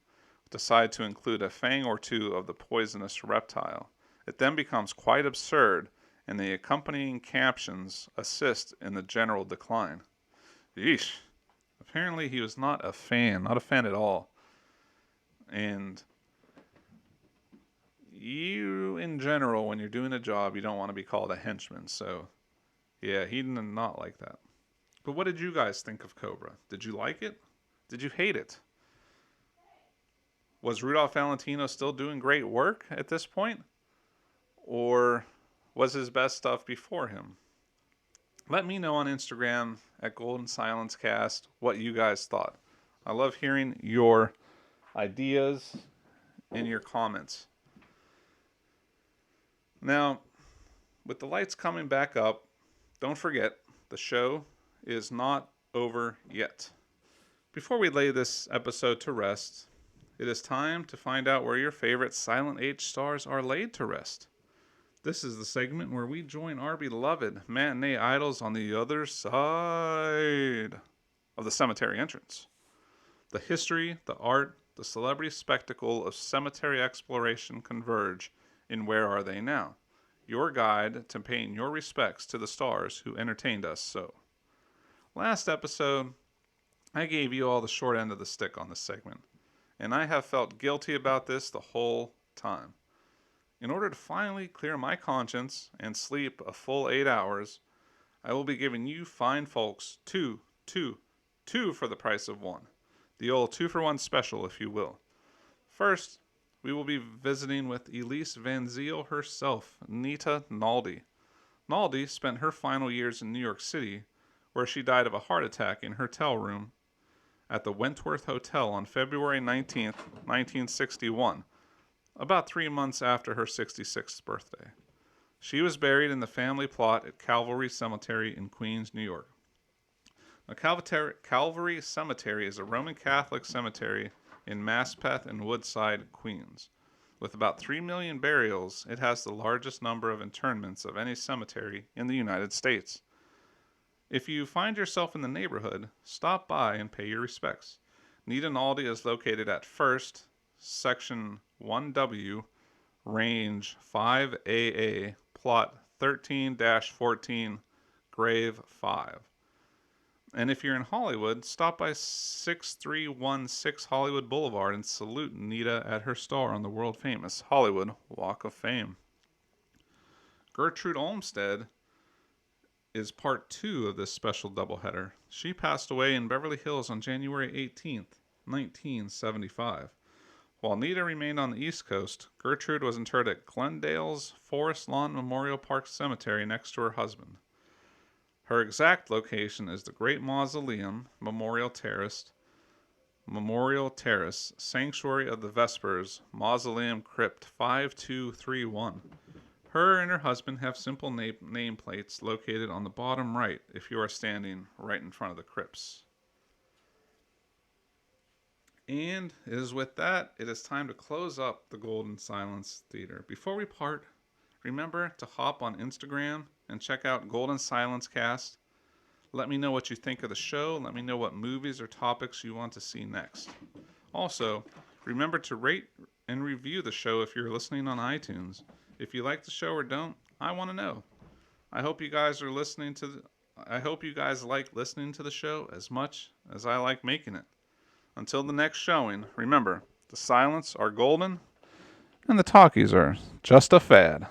decide to include a fang or two of the poisonous reptile. It then becomes quite absurd, and the accompanying captions assist in the general decline." Yeesh. Apparently he was not a fan at all. And you, in general, when you're doing a job, you don't want to be called a henchman. So, yeah, he did not like that. But what did you guys think of Cobra? Did you like it? Did you hate it? Was Rudolph Valentino still doing great work at this point? Or was his best stuff before him? Let me know on Instagram at Golden Silence Cast what you guys thought. I love hearing your ideas and your comments. Now, with the lights coming back up, don't forget, the show is not over yet. Before we lay this episode to rest, it is time to find out where your favorite Silent Age stars are laid to rest. This is the segment where we join our beloved matinee idols on the other side of the cemetery entrance. The history, the art, the celebrity spectacle of cemetery exploration converge in Where Are They Now? Your guide to paying your respects to the stars who entertained us so. Last episode, I gave you all the short end of the stick on this segment, and I have felt guilty about this the whole time. In order to finally clear my conscience and sleep a full 8 hours, I will be giving you fine folks two for the price of one. The old 2-for-1 special, if you will. First, we will be visiting with Elise Van Zyl herself, Nita Naldi. Naldi spent her final years in New York City, where she died of a heart attack in her hotel room at the Wentworth Hotel on February 19th, 1961. About 3 months after her 66th birthday. She was buried in the family plot at Calvary Cemetery in Queens, New York. Now, Calvary Cemetery is a Roman Catholic cemetery in Maspeth and Woodside, Queens. With about 3 million burials, it has the largest number of interments of any cemetery in the United States. If you find yourself in the neighborhood, stop by and pay your respects. Nita Naldi is located at 1st, Section 1W, Range 5AA, Plot 13-14, Grave 5. And if you're in Hollywood, stop by 6316 Hollywood Boulevard and salute Nita at her star on the world-famous Hollywood Walk of Fame. Gertrude Olmsted is part 2 of this special doubleheader. She passed away in Beverly Hills on January 18th, 1975. While Nita remained on the East Coast, Gertrude was interred at Glendale's Forest Lawn Memorial Park Cemetery next to her husband. Her exact location is the Great Mausoleum, Memorial Terrace, Sanctuary of the Vespers, Mausoleum Crypt 5231. Her and her husband have simple nameplates located on the bottom right if you are standing right in front of the crypts. And it is with that, it is time to close up the Golden Silence Theater. Before we part, remember to hop on Instagram and check out Golden Silence Cast. Let me know what you think of the show. Let me know what movies or topics you want to see next. Also, remember to rate and review the show if you're listening on iTunes. If you like the show or don't, I want to know. I hope you guys like listening to the show as much as I like making it. Until the next showing, remember, the silents are golden and the talkies are just a fad.